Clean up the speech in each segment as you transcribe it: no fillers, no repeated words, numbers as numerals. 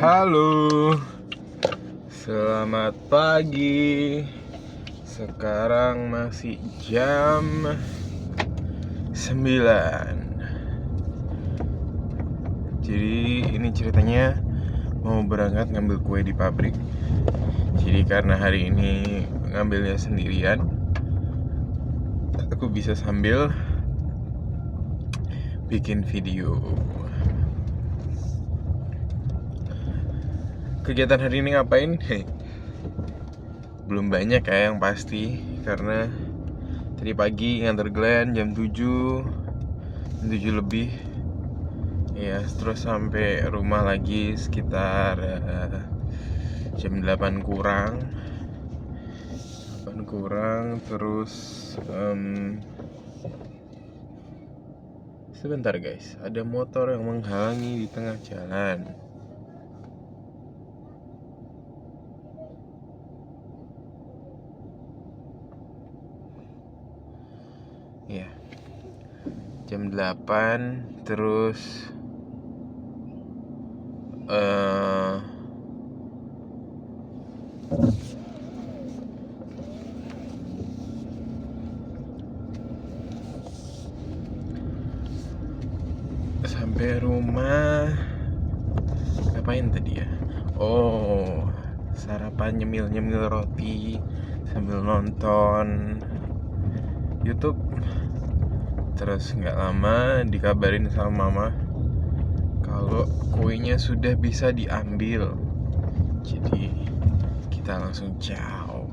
Halo, selamat pagi. Sekarang masih jam 9. Jadi ini ceritanya mau berangkat ngambil kue di pabrik. Jadi karena hari ini ngambilnya sendirian, aku bisa sambil bikin video. Kegiatan hari ini ngapain? Belum banyak ya yang pasti, karena tadi pagi nganter Glenn jam 7 lebih ya, terus sampai rumah lagi sekitar jam 8 kurang. Terus sebentar guys, ada motor yang menghalangi di tengah jalan. Ya, jam 8 terus sampai rumah ngapain tadi ya? Oh, sarapan nyemil roti sambil nonton YouTube. Terus nggak lama dikabarin sama mama kalau kuenya sudah bisa diambil. Jadi kita langsung ciao.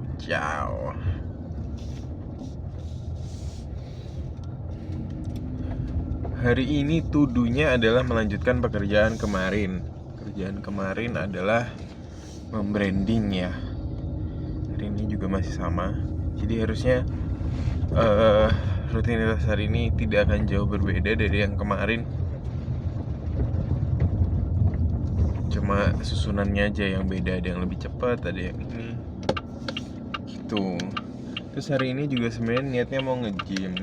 Hari ini tuduhnya adalah melanjutkan pekerjaan kemarin. Pekerjaan kemarin adalah membranding ya. Hari ini juga masih sama. Jadi harusnya rutinitas hari ini tidak akan jauh berbeda dari yang kemarin. Cuma susunannya aja yang beda, ada yang lebih cepat, ada yang ini gitu. Terus hari ini juga sebenarnya niatnya mau nge-gym.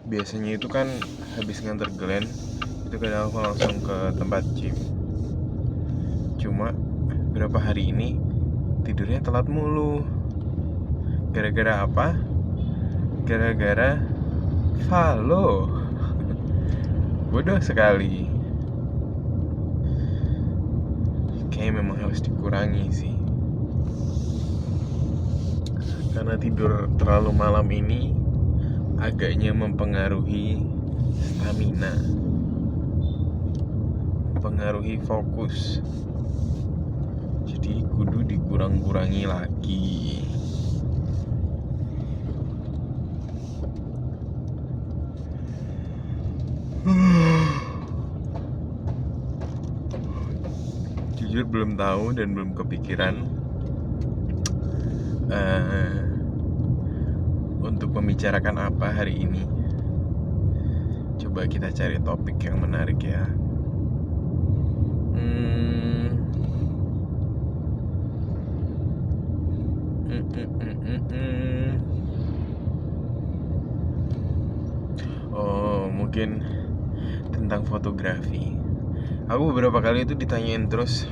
Biasanya itu kan habis nganter Glenn, itu kadang aku langsung ke tempat gym. Cuma beberapa hari ini tidurnya telat mulu. Gara-gara apa? Gara-gara follow. Bodoh sekali. Kayaknya memang harus dikurangi sih. Karena tidur terlalu malam ini agaknya mempengaruhi stamina, mempengaruhi fokus. Jadi kudu dikurang-kurangi lagi. Jujur belum tahu dan belum kepikiran untuk membicarakan apa hari ini. Coba kita cari topik yang menarik ya. Oh, mungkin tentang fotografi. Aku beberapa kali itu ditanyain terus,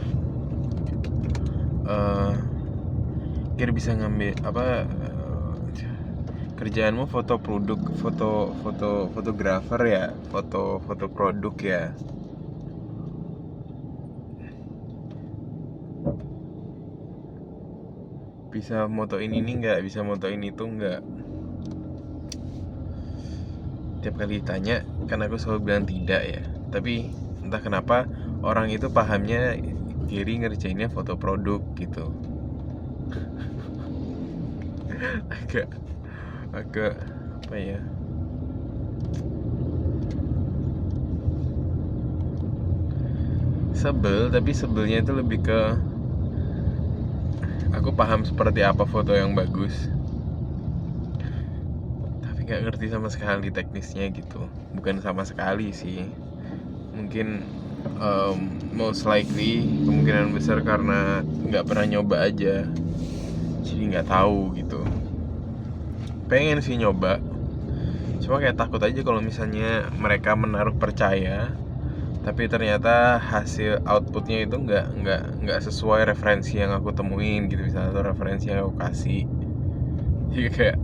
kira bisa ngambil apa, kerjaanmu foto produk, fotografer ya, foto produk ya. Bisa motoin ini nggak, bisa motoin itu nggak. Tiap kali ditanya kan aku selalu bilang tidak ya. Tapi entah kenapa orang itu pahamnya Gary ngerjainnya foto produk gitu. agak apa ya, sebel. Tapi sebelnya itu lebih ke aku paham seperti apa foto yang bagus, tapi gak ngerti sama sekali teknisnya gitu. Bukan sama sekali sih, mungkin most likely kemungkinan besar karena gak pernah nyoba aja, jadi gak tahu gitu. Pengen sih nyoba, cuma kayak takut aja kalau misalnya mereka menaruh percaya tapi ternyata hasil outputnya itu nggak sesuai referensi yang aku temuin gitu, misalnya atau referensi yang aku kasih. Jadi kayak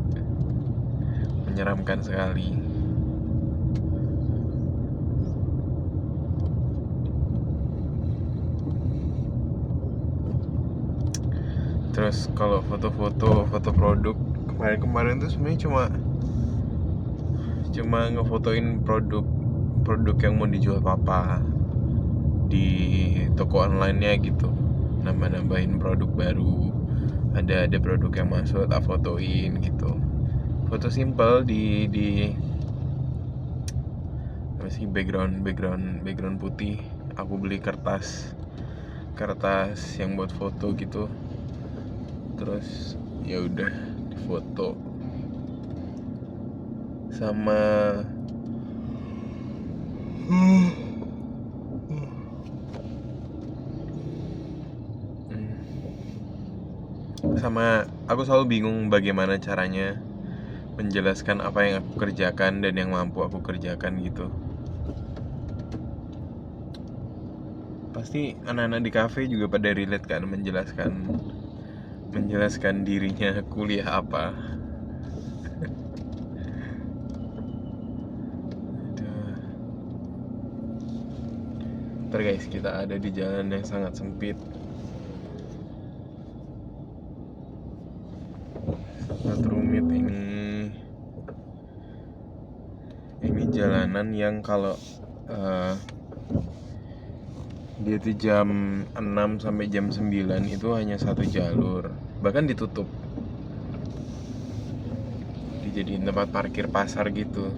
menyeramkan sekali. Terus kalau foto produk kemarin tuh sebenarnya cuma ngefotoin produk yang mau dijual papa di toko online-nya gitu, nambahin produk baru, ada produk yang masuk tak fotoin gitu, foto simple di masih background putih. Aku beli kertas yang buat foto gitu, terus ya udah difoto sama aku selalu bingung bagaimana caranya menjelaskan apa yang aku kerjakan dan yang mampu aku kerjakan gitu. Pasti anak-anak di kafe juga pada relate kan, menjelaskan dirinya kuliah apa. Ntar guys, kita ada di jalan yang sangat sempit, sangat rumit. Ini jalanan yang kalau dia tuh jam 6 sampai jam 9 itu hanya satu jalur, bahkan ditutup, dijadiin tempat parkir pasar gitu.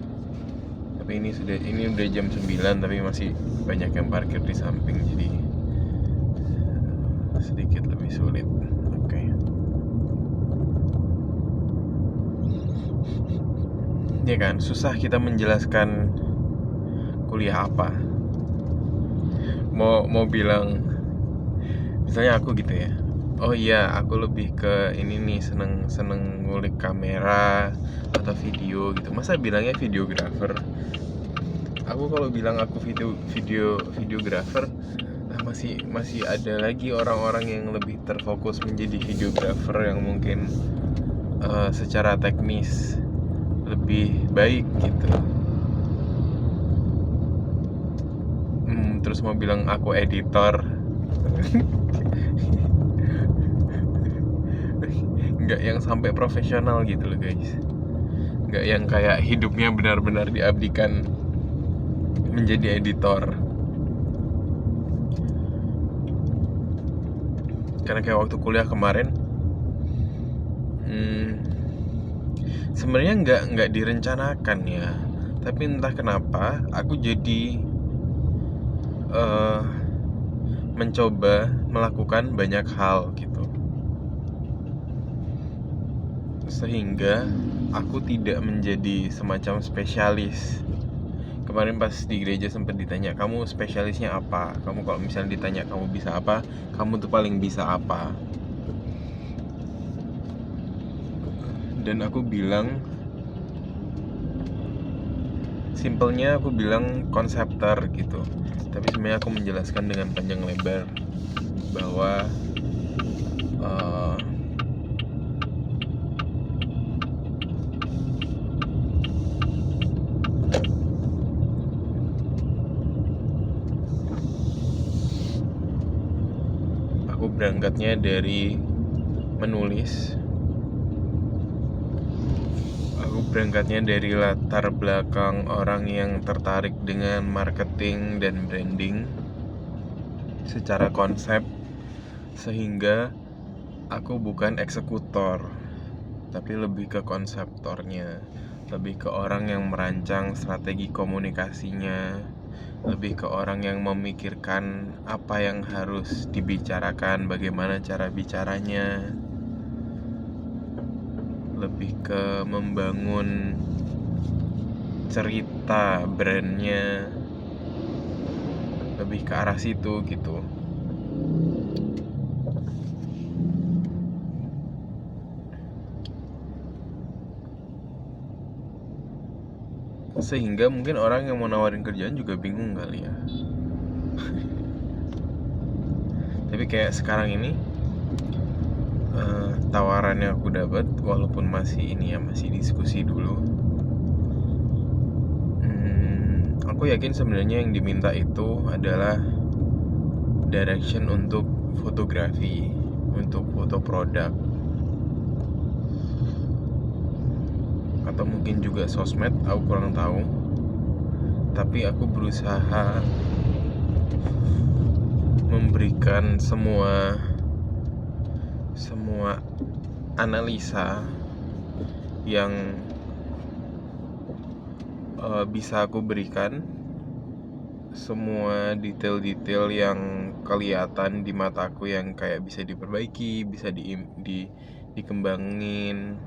Tapi ini udah jam 9 tapi masih banyak yang parkir di samping, jadi sedikit lebih sulit. Oke. Ya kan, susah kita menjelaskan kuliah apa. Mau bilang misalnya aku gitu ya, oh iya aku lebih ke ini nih, seneng ngulik kamera atau video gitu. Masa bilangnya videographer? Aku kalau bilang aku videographer, nah masih ada lagi orang-orang yang lebih terfokus menjadi videographer yang mungkin secara teknis lebih baik gitu. Terus mau bilang aku editor, nggak yang sampai profesional gitu loh guys, nggak yang kayak hidupnya benar-benar diabdikan menjadi editor. Karena kayak waktu kuliah kemarin, sebenarnya nggak direncanakan ya, tapi entah kenapa aku jadi mencoba melakukan banyak hal gitu, sehingga aku tidak menjadi semacam spesialis. Kemarin pas di gereja sempat ditanya, kamu spesialisnya apa? Kamu kalau misalnya ditanya kamu bisa apa, kamu tuh paling bisa apa? Dan aku bilang, simpelnya aku bilang konseptor gitu. Tapi sebenarnya aku menjelaskan dengan panjang lebar bahwa aku berangkatnya dari menulis. Aku berangkatnya dari latar belakang orang yang tertarik dengan marketing dan branding secara konsep, sehingga aku bukan eksekutor, tapi lebih ke konseptornya, lebih ke orang yang merancang strategi komunikasinya, lebih ke orang yang memikirkan apa yang harus dibicarakan, bagaimana cara bicaranya, lebih ke membangun cerita brandnya, lebih ke arah situ gitu. Sehingga mungkin orang yang mau nawarin kerjaan juga bingung kali ya, Tapi kayak sekarang ini tawaran yang aku dapat, walaupun masih diskusi dulu, aku yakin sebenarnya yang diminta itu adalah direction untuk fotografi, untuk foto produk, atau mungkin juga sosmed, aku kurang tahu. Tapi aku berusaha memberikan semua analisa yang bisa aku berikan, semua detail-detail yang kelihatan di mataku yang kayak bisa diperbaiki, bisa dikembangin,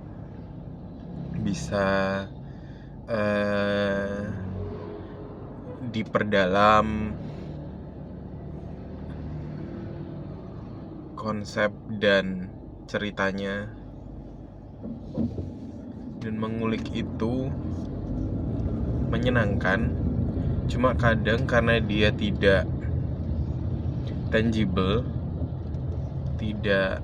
bisa diperdalam konsep dan ceritanya. Dan mengulik itu menyenangkan, cuma kadang karena dia tidak tangible, tidak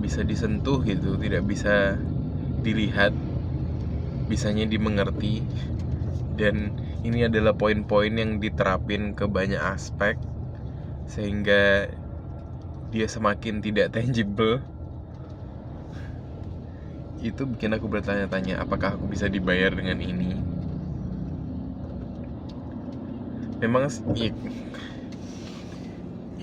bisa disentuh gitu, tidak bisa dilihat, bisanya dimengerti. Dan ini adalah poin-poin yang diterapin ke banyak aspek, sehingga dia semakin tidak tangible. Itu bikin aku bertanya-tanya, apakah aku bisa dibayar dengan ini? Memang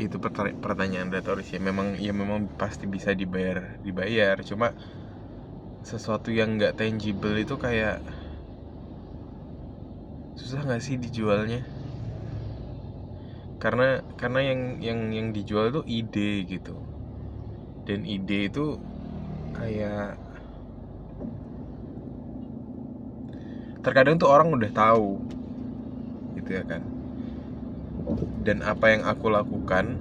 itu pertanyaan retoris ya. Memang pasti bisa dibayar. Cuma sesuatu yang nggak tangible itu kayak susah nggak sih dijualnya? Karena yang dijual itu ide gitu. Dan ide itu kayak terkadang tuh orang udah tahu gitu ya kan. Dan apa yang aku lakukan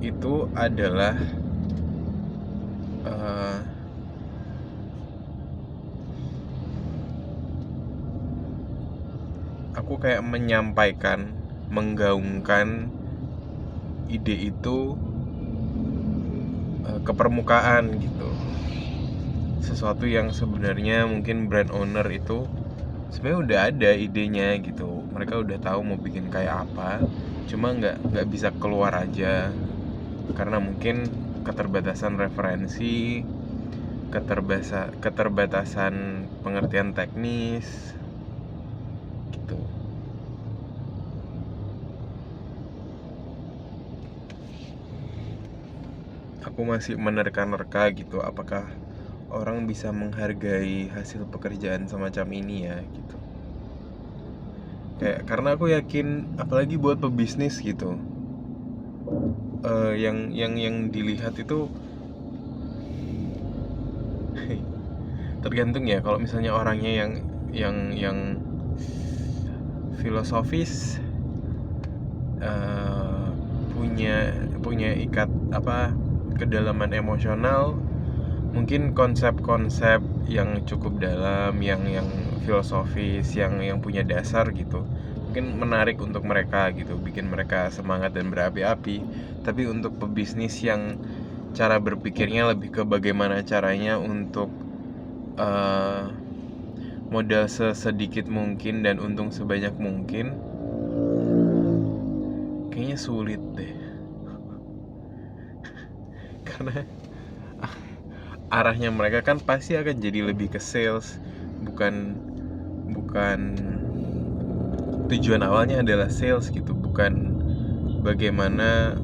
itu adalah aku kayak menyampaikan, menggaungkan ide itu ke permukaan gitu. Sesuatu yang sebenarnya mungkin brand owner itu sebenarnya udah ada idenya gitu. Mereka udah tahu mau bikin kayak apa, cuma nggak bisa keluar aja karena mungkin keterbatasan referensi, keterbatasan pengertian teknis gitu. Aku masih menerka-nerka gitu, apakah orang bisa menghargai hasil pekerjaan semacam ini ya gitu. Kayak karena aku yakin, apalagi buat pebisnis gitu, yang dilihat itu tergantung ya. Kalau misalnya orangnya yang filosofis, punya ikat kedalaman emosional, mungkin konsep-konsep yang cukup dalam, yang filosofis, yang punya dasar gitu, mungkin menarik untuk mereka gitu, bikin mereka semangat dan berapi-api. Tapi untuk pebisnis yang cara berpikirnya lebih ke bagaimana caranya untuk modal sedikit mungkin dan untung sebanyak mungkin, kayaknya sulit deh. Karena arahnya mereka kan pasti akan jadi lebih ke sales, bukan tujuan awalnya adalah sales gitu, bukan bagaimana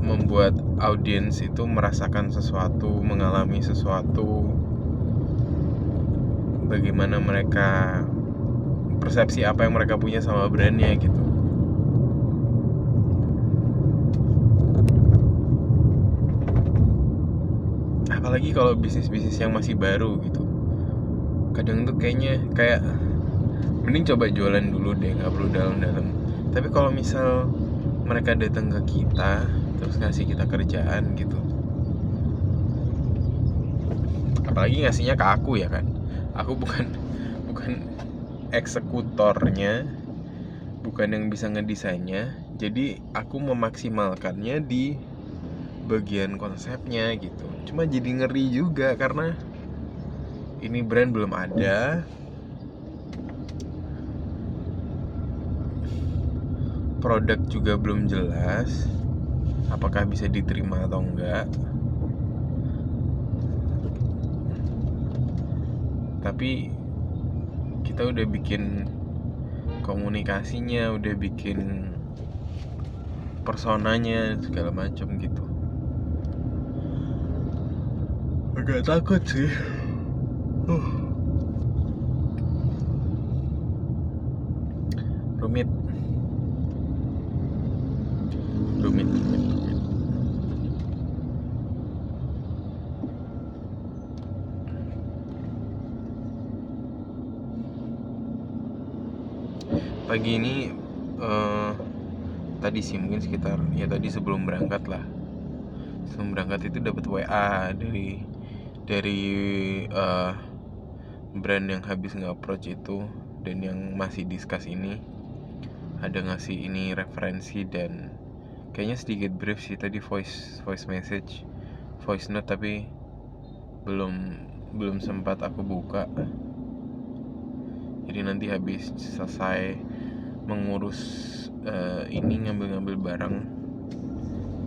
membuat audiens itu merasakan sesuatu, mengalami sesuatu, bagaimana mereka persepsi apa yang mereka punya sama brandnya gitu. Apalagi kalau bisnis-bisnis yang masih baru gitu, kadang tuh kayak mending coba jualan dulu deh, nggak perlu dalam-dalam. Tapi kalau misal mereka datang ke kita terus ngasih kita kerjaan gitu, apalagi ngasihnya ke aku ya kan, aku bukan eksekutornya, bukan yang bisa ngedesainnya. Jadi aku memaksimalkannya di bagian konsepnya gitu. Cuma jadi ngeri juga karena ini brand belum ada, produk juga belum jelas apakah bisa diterima atau enggak. Tapi kita udah bikin komunikasinya, udah bikin personanya segala macam gitu. Agak takut sih. Rumit. Pagi ini tadi sih mungkin sekitar ya tadi sebelum berangkat lah. Sebelum berangkat itu dapat WA dari brand yang habis nge-approach itu dan yang masih discuss ini, ada ngasih ini referensi dan kayaknya sedikit brief sih tadi, voice message, voice note, tapi belum sempat aku buka. Jadi nanti habis selesai mengurus ini, ngambil barang,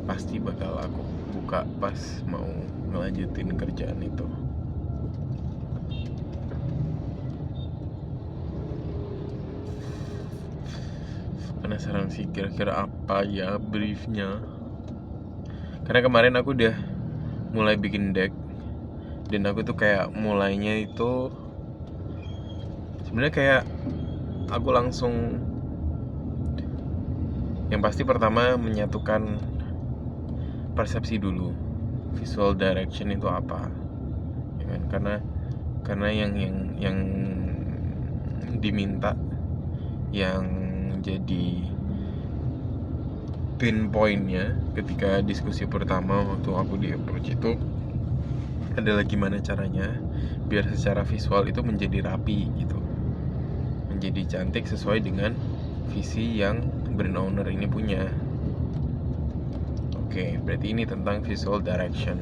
pasti bakal aku buka pas mau ngelanjutin kerjaan itu. Penasaran sih kira-kira apa ya briefnya. Karena kemarin aku udah mulai bikin deck dan aku tuh kayak mulainya itu sebenarnya kayak aku langsung, yang pasti pertama menyatukan persepsi dulu, visual direction itu apa, ya kan? Karena yang diminta, yang jadi pinpointnya ketika diskusi pertama waktu aku di approach itu adalah gimana caranya biar secara visual itu menjadi rapi gitu, menjadi cantik sesuai dengan visi yang brand owner ini punya. Oke, berarti ini tentang visual direction.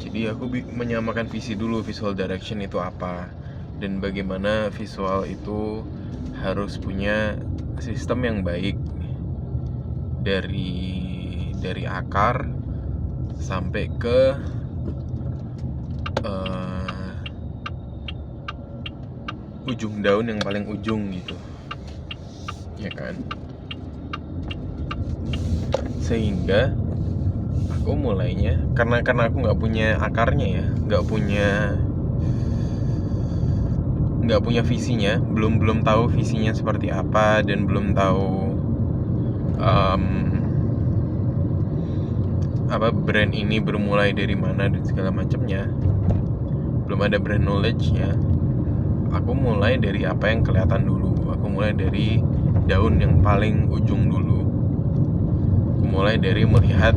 Jadi aku menyamakan visi dulu, visual direction itu apa dan bagaimana visual itu harus punya sistem yang baik dari akar sampai ke ujung daun yang paling ujung gitu, ya kan? Sehingga aku mulainya karena aku nggak punya akarnya ya, nggak punya visinya, belum tahu visinya seperti apa dan belum tahu apa brand ini bermulai dari mana dan segala macamnya, belum ada brand knowledge-nya. Aku mulai dari apa yang kelihatan dulu. Aku mulai dari daun yang paling ujung dulu. Aku mulai dari melihat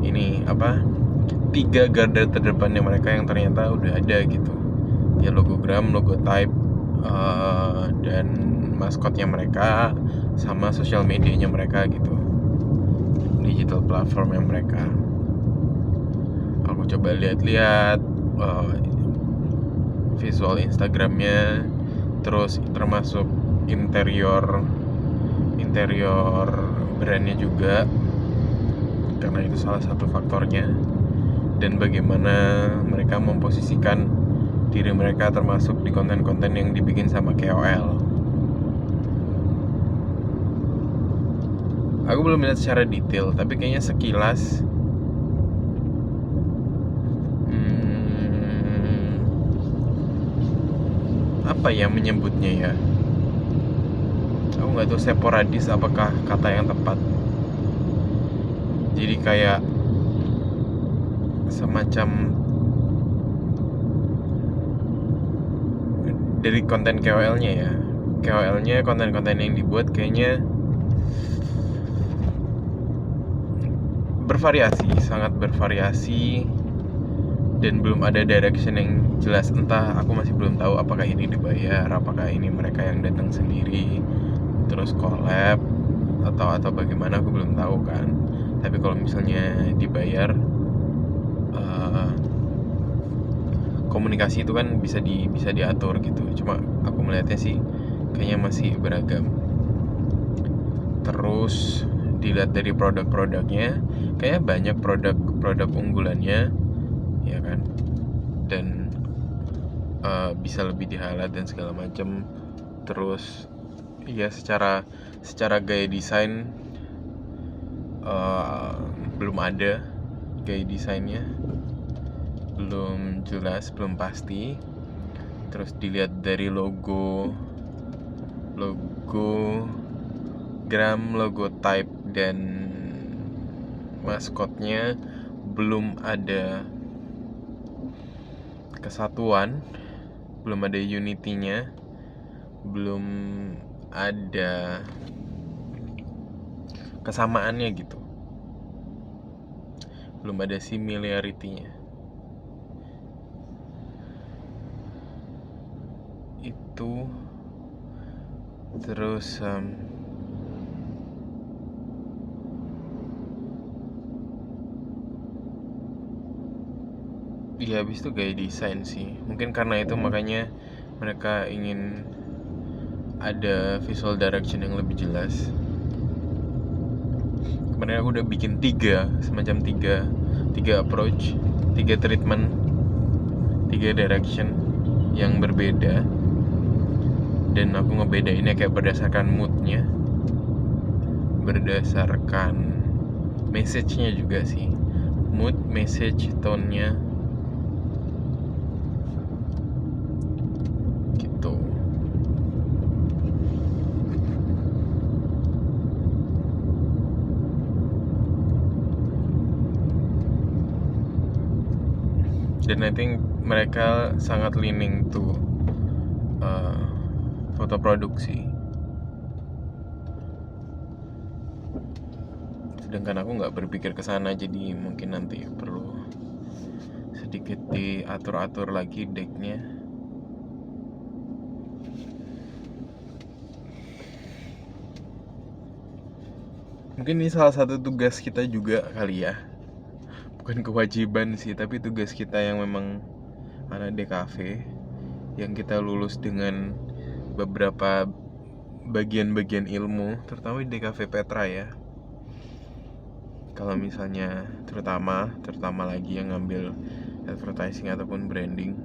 ini apa, 3 garda terdepannya mereka yang ternyata udah ada gitu. Ya logogram, logotype, dan maskotnya mereka, sama sosial medianya mereka gitu, digital platformnya mereka. Aku coba lihat-lihat visual Instagramnya, terus termasuk interior brandnya juga, karena itu salah satu faktornya, dan bagaimana mereka memposisikan diri mereka termasuk di konten-konten yang dibikin sama KOL. Aku belum lihat secara detail, tapi kayaknya sekilas apa ya menyebutnya ya, aku nggak tahu, sporadis apakah kata yang tepat. Jadi kayak semacam dari konten KOL-nya ya, konten-konten yang dibuat kayaknya bervariasi, sangat bervariasi, dan belum ada direction yang jelas. Entah, aku masih belum tahu apakah ini dibayar, apakah ini mereka yang datang sendiri terus collab atau bagaimana, aku belum tahu kan. Tapi kalau misalnya dibayar, komunikasi itu kan bisa diatur gitu. Cuma aku melihatnya sih kayaknya masih beragam. Terus dilihat dari produk-produknya, kayaknya banyak produk unggulannya, ya kan, dan bisa lebih di-highlight dan segala macam. Terus ya secara gaya desain belum ada, gaya desainnya belum jelas, belum pasti. Terus dilihat dari logo gram, logo type, dan maskotnya belum ada kesatuan, belum ada unity-nya, belum ada kesamaannya gitu, belum ada similarity-nya. Itu terus ya habis itu gaya desain sih. Mungkin karena itu makanya mereka ingin ada visual direction yang lebih jelas. Kemarin aku udah bikin semacam tiga approach, 3 treatment, 3 direction yang berbeda. Dan aku ngebedainnya kayak berdasarkan moodnya, berdasarkan message-nya juga sih. Mood, message, tone-nya gitu. Dan I think mereka sangat leaning to foto produksi, sedangkan aku nggak berpikir ke sana. Jadi mungkin nanti perlu sedikit diatur-atur lagi decknya. Mungkin ini salah satu tugas kita juga kali ya, bukan kewajiban sih, tapi tugas kita yang memang anak DKV, yang kita lulus dengan beberapa bagian-bagian ilmu, terutama di DKV Petra ya. Kalau misalnya terutama lagi yang ngambil advertising ataupun branding,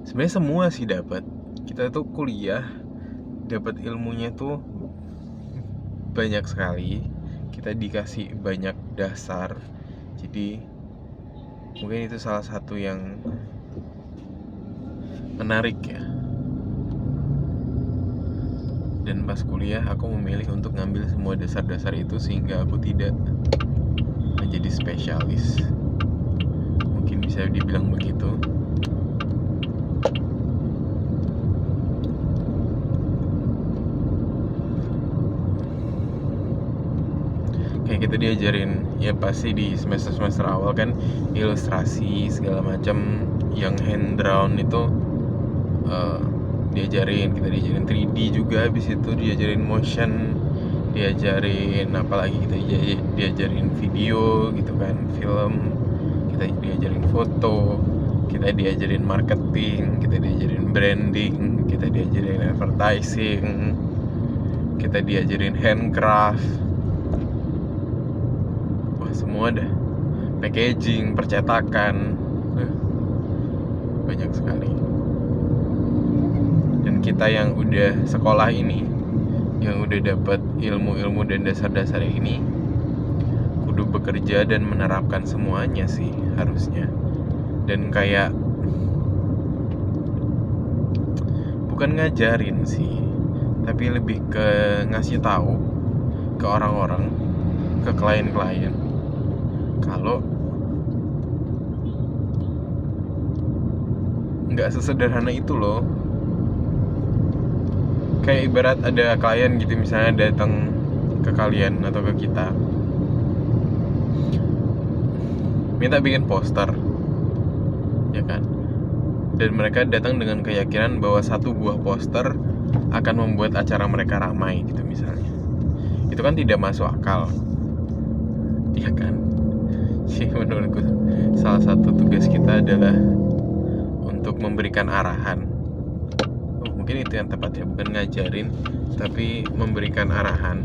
sebenarnya semua sih dapat. Kita tuh kuliah dapat ilmunya tuh banyak sekali, kita dikasih banyak dasar. Jadi mungkin itu salah satu yang menarik ya. Dan pas kuliah aku memilih untuk ngambil semua dasar-dasar itu sehingga aku tidak menjadi spesialis. Mungkin bisa dibilang begitu. Kayak kita diajarin, ya pasti di semester awal kan ilustrasi segala macam, yang hand drawn itu kita diajarin 3D juga. Habis itu diajarin motion, diajarin apalagi, kita diajarin video gitu kan, film, kita diajarin foto, kita diajarin marketing, kita diajarin branding, kita diajarin advertising, kita diajarin handcraft, wah semua dah, packaging, percetakan, banyak sekali. Dan kita yang udah sekolah ini, yang udah dapat ilmu-ilmu dan dasar-dasar ini, kudu bekerja dan menerapkan semuanya sih harusnya. Dan kayak bukan ngajarin sih, tapi lebih ke ngasih tahu ke orang-orang, ke klien-klien, kalau nggak sesederhana itu loh. Kayak ibarat ada klien gitu misalnya datang ke kalian atau ke kita, minta bikin poster, ya kan? Dan mereka datang dengan keyakinan bahwa satu buah poster akan membuat acara mereka ramai gitu misalnya. Itu kan tidak masuk akal, ya kan? Jadi menurutku salah satu tugas kita adalah untuk memberikan arahan. Mungkin itu yang tepat ya, bukan ngajarin, tapi memberikan arahan.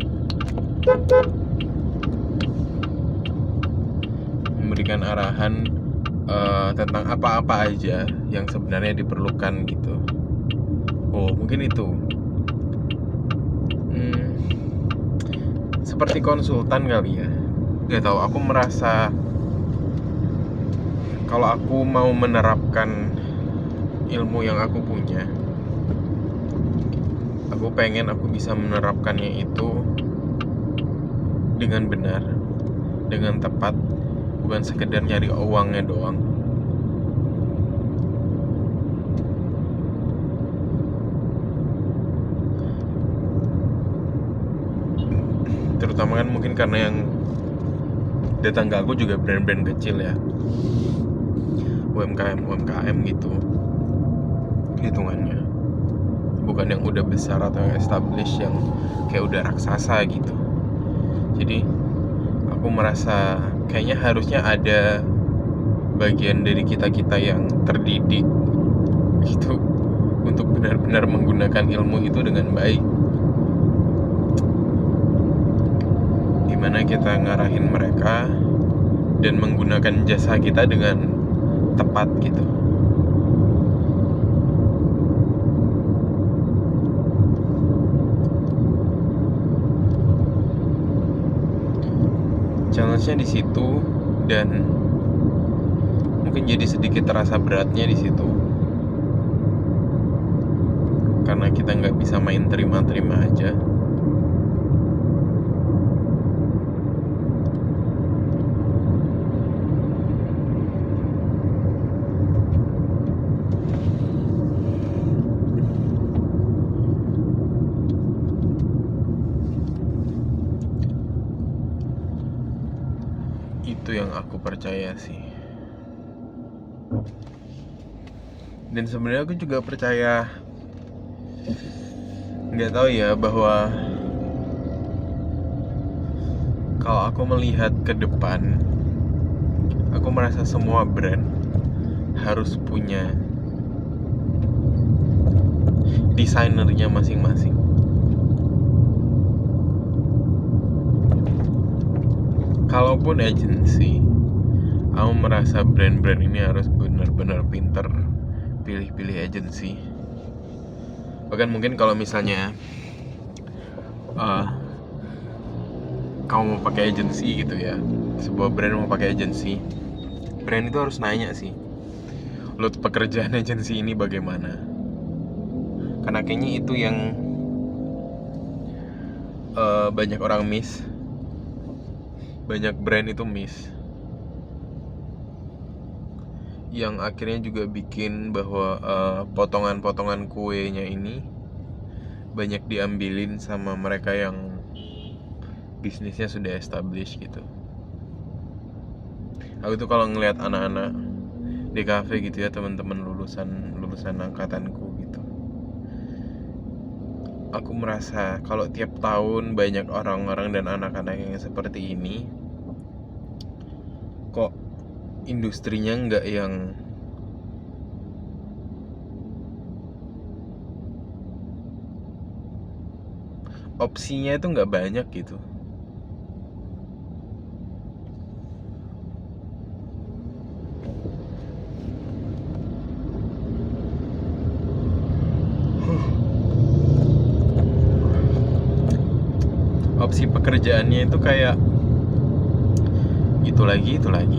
Memberikan arahan tentang apa-apa aja yang sebenarnya diperlukan gitu. Mungkin itu seperti konsultan kali ya. Gak tahu, aku merasa kalau aku mau menerapkan ilmu yang aku punya, aku pengen aku bisa menerapkannya itu dengan benar, dengan tepat, bukan sekedar nyari uangnya doang. Terutama kan mungkin karena yang datang ke aku juga brand-brand kecil ya, UMKM gitu hitungannya, bukan yang udah besar atau yang established yang kayak udah raksasa gitu. Jadi aku merasa kayaknya harusnya ada bagian dari kita-kita yang terdidik gitu untuk benar-benar menggunakan ilmu itu dengan baik. Gimana kita ngarahin mereka dan menggunakan jasa kita dengan tepat gitu. Challenge-nya di situ, dan mungkin jadi sedikit terasa beratnya di situ karena kita nggak bisa main terima-terima aja. Itu yang aku percaya sih. Dan sebenarnya aku juga percaya, nggak tahu ya, bahwa kalau aku melihat ke depan, aku merasa semua brand harus punya desainernya masing-masing. Kalaupun agency, aku merasa brand-brand ini harus benar-benar pinter pilih-pilih agency. Bahkan mungkin kalau misalnya kamu mau pakai agency gitu ya, sebuah brand mau pakai agency, brand itu harus nanya sih, lo pekerjaan agency ini bagaimana? Karena kayaknya itu yang banyak orang miss. Banyak brand itu miss, yang akhirnya juga bikin bahwa potongan-potongan kuenya ini banyak diambilin sama mereka yang bisnisnya sudah established gitu. Aku tuh kalau ngelihat anak-anak di kafe gitu ya, teman-teman lulusan angkatanku gitu, aku merasa kalau tiap tahun banyak orang-orang dan anak-anak yang seperti ini, kok industrinya nggak yang opsinya itu nggak banyak gitu. Opsi pekerjaannya itu kayak itu lagi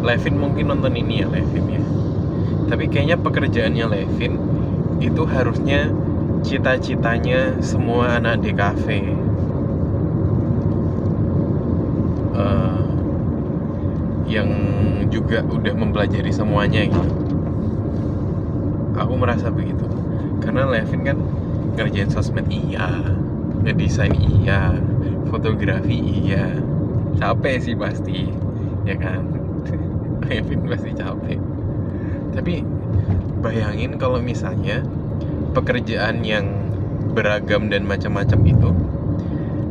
Levin mungkin nonton ini ya, Levin ya, tapi kayaknya pekerjaannya Levin itu harusnya cita-citanya semua anak DKV yang juga udah mempelajari semuanya gitu. Aku merasa begitu. Karena Levin kan ngerjain sosmed iya, ngedesain iya, fotografi iya, capek sih pasti, ya kan? Levin pasti capek. Tapi bayangin kalau misalnya pekerjaan yang beragam dan macam-macam itu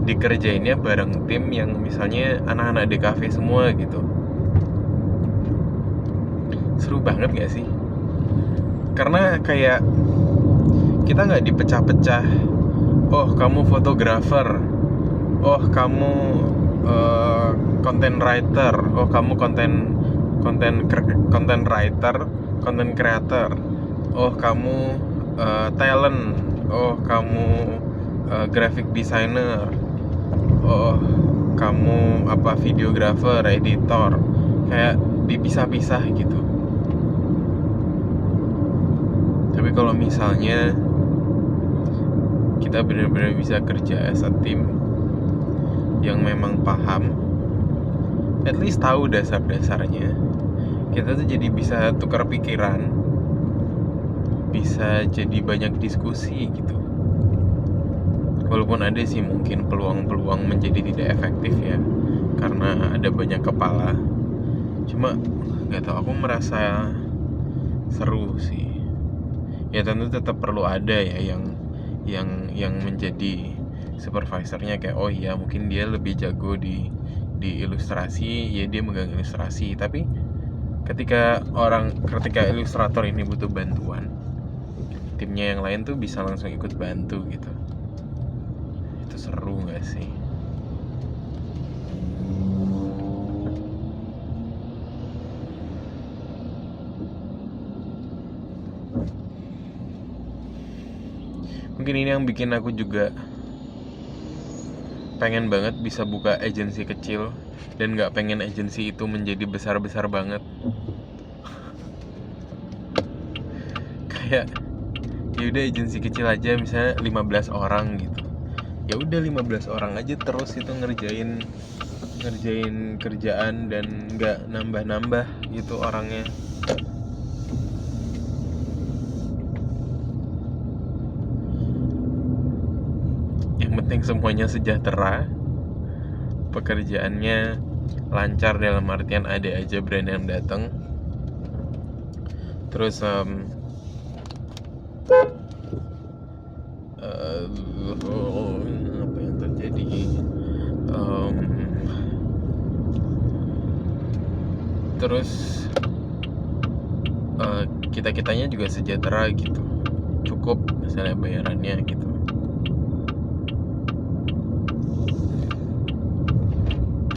dikerjainnya bareng tim yang misalnya anak-anak DKV semua gitu. Seru banget gak sih? Karena kayak kita nggak dipecah-pecah. Oh kamu fotografer, oh kamu content writer, oh kamu content writer, content creator, oh kamu talent, oh kamu graphic designer, oh kamu apa videographer, editor. Kayak dipisah-pisah gitu. Tapi kalau misalnya kita benar-benar bisa kerja as a team yang memang paham, at least tahu dasar-dasarnya, kita tuh jadi bisa tukar pikiran, bisa jadi banyak diskusi gitu. Walaupun ada sih mungkin peluang-peluang menjadi tidak efektif ya, karena ada banyak kepala. Cuma nggak tahu, aku merasa seru sih. Ya tentu tetap perlu ada ya yang menjadi supervisornya, kayak oh iya mungkin dia lebih jago di ilustrasi, ya dia megang ilustrasi. Tapi ketika ilustrator ini butuh bantuan, timnya yang lain tuh bisa langsung ikut bantu gitu. Itu seru nggak sih? Mungkin ini yang bikin aku juga pengen banget bisa buka agensi kecil, dan gak pengen agensi itu menjadi besar-besar banget. Kayak yaudah agensi kecil aja, misalnya 15 orang gitu. Ya udah 15 orang aja terus itu ngerjain kerjaan dan gak nambah-nambah gitu orangnya. Yang penting semuanya sejahtera, pekerjaannya lancar, dalam artian ada aja brand yang datang. Terus apa yang terjadi, terus kita-kitanya juga sejahtera gitu, cukup misalnya bayarannya gitu.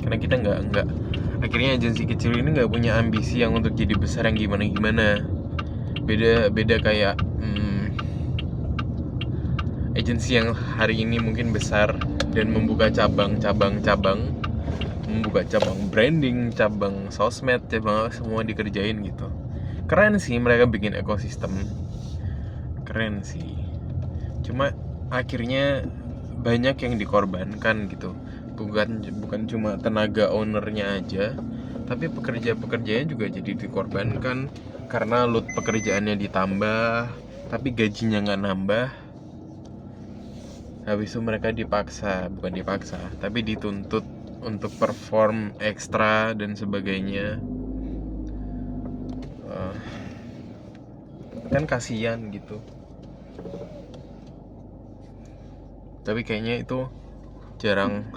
Karena kita nggak akhirnya agensi kecil ini nggak punya ambisi yang untuk jadi besar yang gimana. Beda kayak agensi yang hari ini mungkin besar dan membuka cabang, membuka cabang branding, cabang sosmed, cabang semua dikerjain gitu. Keren sih mereka bikin ekosistem, keren sih. Cuma akhirnya banyak yang dikorbankan gitu. Bukan cuma tenaga ownernya aja, tapi pekerja-pekerjanya juga jadi dikorbankan karena load pekerjaannya ditambah, tapi gajinya nggak nambah. Habis itu mereka bukan dipaksa, tapi dituntut untuk perform ekstra dan sebagainya. Kan kasihan gitu. Tapi kayaknya itu jarang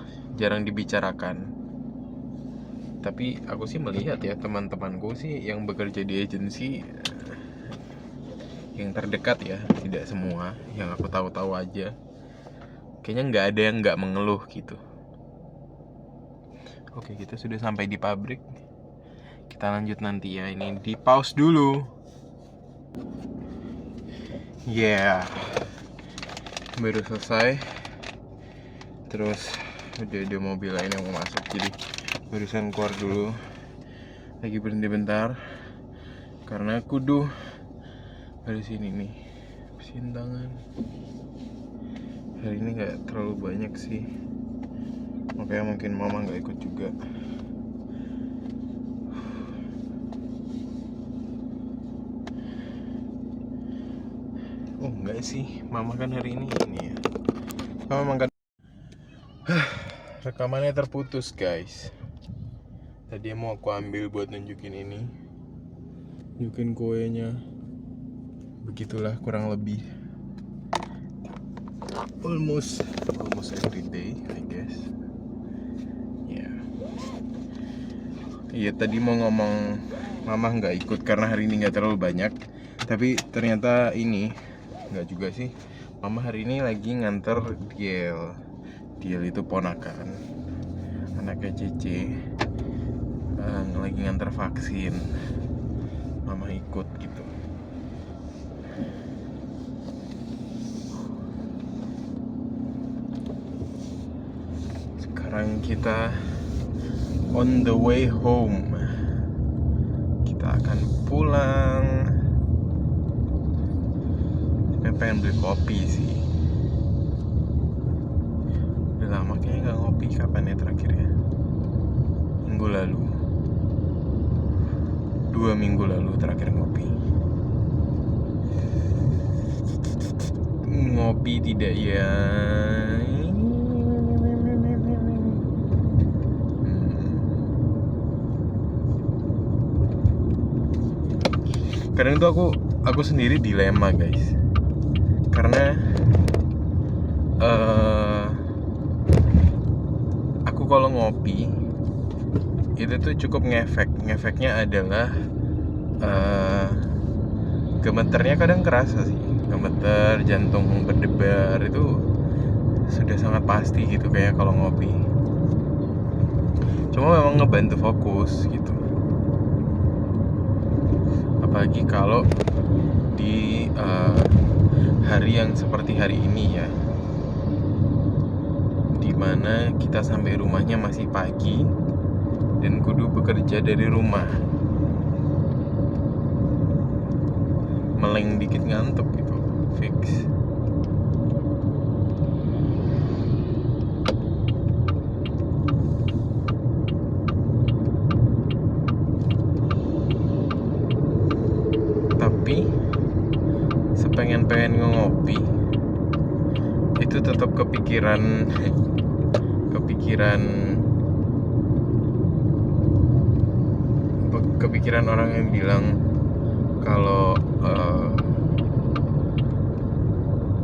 dibicarakan. Tapi aku sih melihat ya, teman-temanku sih yang bekerja di agensi yang terdekat ya, tidak semua, yang aku tahu-tahu aja, kayaknya nggak ada yang nggak mengeluh gitu. Oke, kita sudah sampai di pabrik. Kita lanjut nanti ya, ini di pause dulu. Baru selesai. Terus udah ada mobil lain yang mau masuk, jadi barusan keluar dulu. Lagi berhenti bentar karena kudu ada sini nih bersihin tangan. Hari ini nggak terlalu banyak sih, makanya mungkin mama nggak ikut juga. Oh enggak sih? Mama kan hari ini ya. Mama kan rekamannya terputus guys. Tadi mau aku ambil buat nunjukin ini, nunjukin kuenya. Begitulah kurang lebih. Almost every day I guess. Ya. Iya tadi mau ngomong Mama nggak ikut karena hari ini nggak terlalu banyak. Tapi ternyata ini nggak juga sih. Mama hari ini lagi nganter Diel itu ponakan, anaknya Cece, lagi nganter vaksin. Mama ikut gitu. Sekarang kita on the way home. Kita akan pulang. Saya pengen beli kopi sih. Udah lama kayaknya nggak ngopi. Kapan ya terakhir ya? Minggu lalu. 2 minggu lalu terakhir ngopi. Ngopi tidak ya? Kadang tuh aku sendiri dilema guys, karena aku kalau ngopi itu tuh cukup ngefeknya adalah gemeternya kadang kerasa sih, gemeter, jantung berdebar itu sudah sangat pasti gitu kayak kalau ngopi. Cuma memang ngebantu fokus gitu. Apalagi kalau di hari yang seperti hari ini ya, dimana kita sampai rumahnya masih pagi dan kudu bekerja dari rumah. Meleng dikit ngantuk gitu, fix. Tapi sepengen-pengen ngopi itu tetap kepikiran orang yang bilang kalau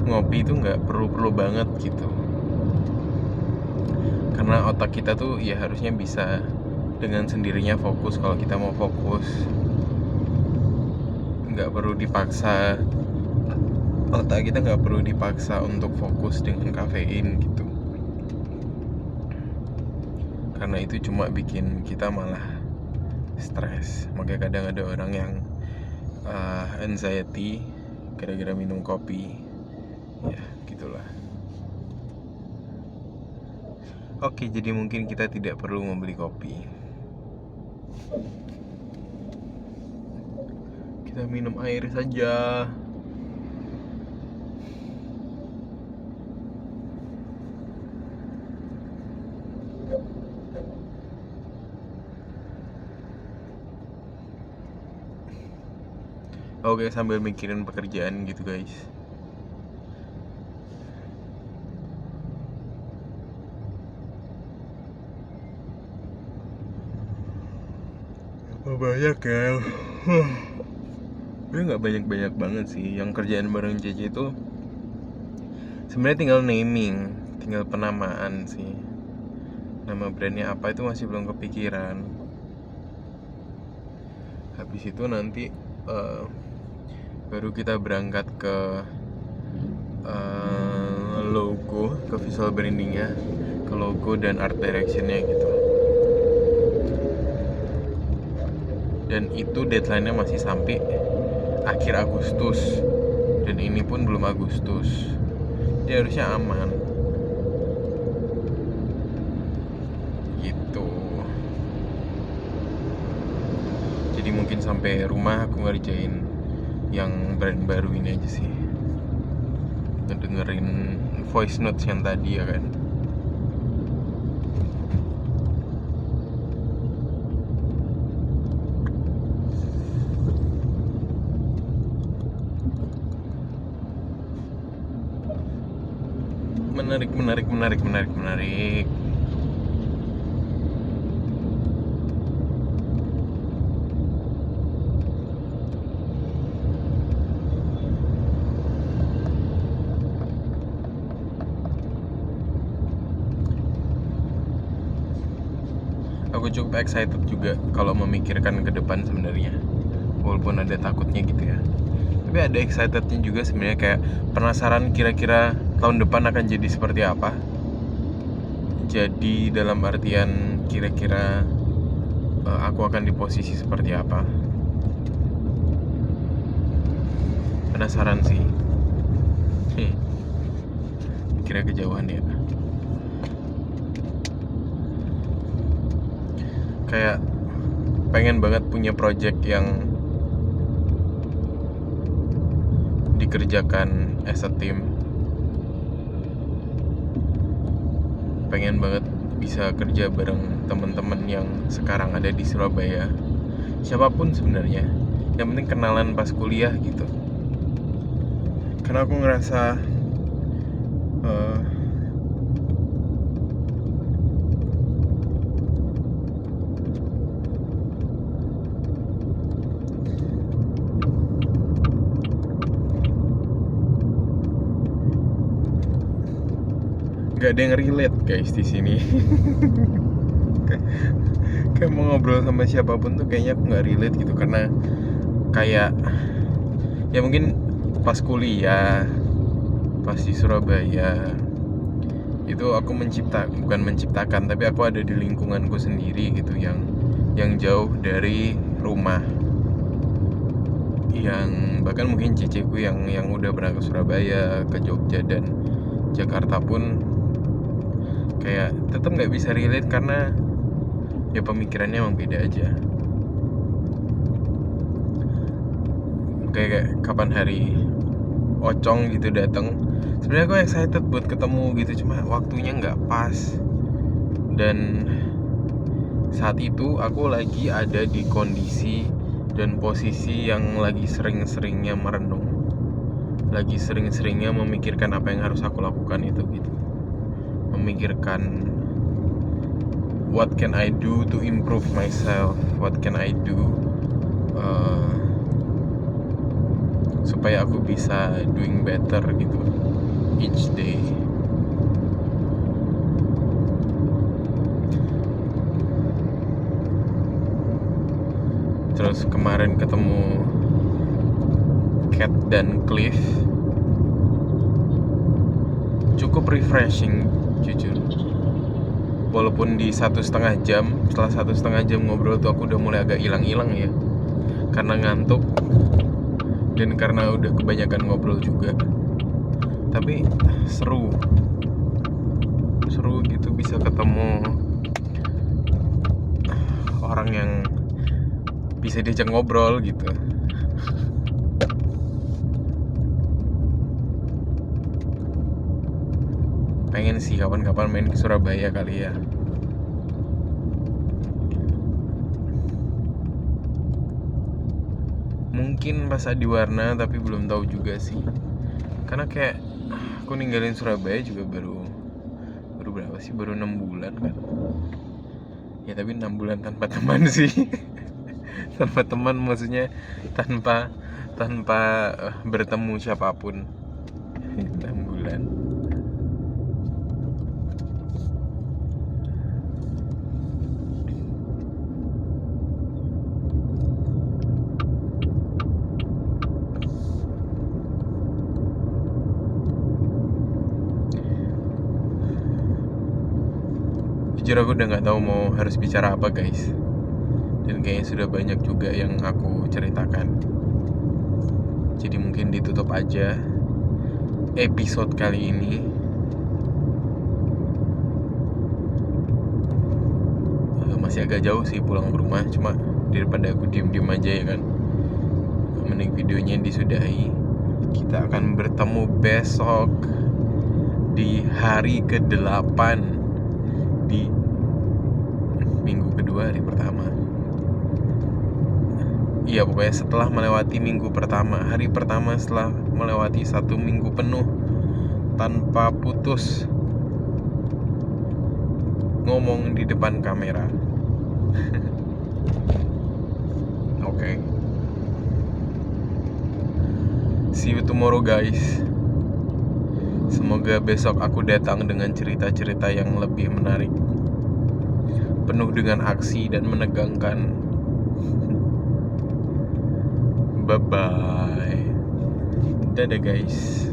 ngopi itu nggak perlu banget gitu, karena otak kita tuh ya harusnya bisa dengan sendirinya fokus. Kalau kita mau fokus nggak perlu dipaksa, otak kita nggak perlu dipaksa untuk fokus dengan kafein gitu, karena itu cuma bikin kita malah stres. Makanya kadang ada orang yang anxiety gara-gara minum kopi, ya gitulah. Oke, jadi mungkin kita tidak perlu membeli kopi. Kita minum air saja. Oke, sambil mikirin pekerjaan gitu guys. Apa banyak ya? Gue nggak banyak banget sih. Yang kerjaan bareng Cece itu sebenarnya tinggal naming, tinggal penamaan sih. Nama brandnya apa itu masih belum kepikiran. Habis itu nanti baru kita berangkat ke logo, ke visual brandingnya, ke logo dan art directionnya gitu. Dan itu deadline-nya masih sampai akhir Agustus, dan ini pun belum Agustus. Jadi harusnya aman gitu. Jadi mungkin sampai rumah aku ngerjain yang brand baru ini aja sih, ngedengerin voice notes yang tadi ya kan. Menarik. Aku cukup excited juga kalau memikirkan ke depan sebenarnya, walaupun ada takutnya gitu ya. Tapi ada excitednya juga sebenarnya, kayak penasaran kira-kira tahun depan akan jadi seperti apa. Jadi dalam artian kira-kira aku akan di posisi seperti apa. Penasaran sih. Kira kejauhan ya. Kayak pengen banget punya project yang dikerjakan as a team. Pengen banget bisa kerja bareng teman-teman yang sekarang ada di Surabaya. Siapapun sebenarnya, yang penting kenalan pas kuliah gitu. Karena aku ngerasa gak ada yang relate guys di sini. Kayak mau ngobrol sama siapapun tuh kayaknya aku nggak relate gitu, karena kayak ya mungkin pas kuliah, pas di Surabaya itu aku bukan menciptakan, tapi aku ada di lingkunganku sendiri gitu, yang jauh dari rumah, yang bahkan mungkin ceceku yang udah pernah ke Surabaya, ke Jogja dan Jakarta pun kayak tetap nggak bisa relate karena ya pemikirannya emang beda aja. Kayak kapan hari Ocong gitu datang, sebenarnya aku excited buat ketemu gitu, cuma waktunya nggak pas. Dan saat itu aku lagi ada di kondisi dan posisi yang lagi sering-seringnya merenung, lagi sering-seringnya memikirkan apa yang harus aku lakukan itu gitu. Memikirkan what can I do to improve myself, what can I do supaya aku bisa doing better gitu each day. Terus kemarin ketemu Cat dan Cliff, cukup refreshing jujur. Walaupun di 1,5 jam, setelah 1,5 jam ngobrol tuh aku udah mulai agak hilang-hilang ya, karena ngantuk dan karena udah kebanyakan ngobrol juga. Tapi seru gitu bisa ketemu orang yang bisa diajak ngobrol gitu. Pengen sih kapan-kapan main ke Surabaya kali ya. Mungkin pas Adiwarna, tapi belum tahu juga sih. Karena kayak aku ninggalin Surabaya juga baru berapa sih? Baru 6 bulan kan. Ya tapi 6 bulan tanpa teman sih. Tanpa teman maksudnya tanpa bertemu siapapun. 6 bulan. Jujur aku udah gak tahu mau harus bicara apa guys. Dan kayaknya sudah banyak juga yang aku ceritakan. Jadi mungkin ditutup aja episode kali ini. Masih agak jauh sih pulang ke rumah, cuma daripada aku diem-diem aja ya kan, mending videonya disudahi. Kita akan bertemu besok di hari ke-8 di minggu kedua, hari pertama. Iya pokoknya setelah melewati minggu pertama, hari pertama setelah melewati 1 minggu penuh tanpa putus ngomong di depan kamera. Oke. See you tomorrow guys. Semoga besok aku datang dengan cerita-cerita yang lebih menarik, penuh dengan aksi dan menegangkan. Bye bye. Dadah guys.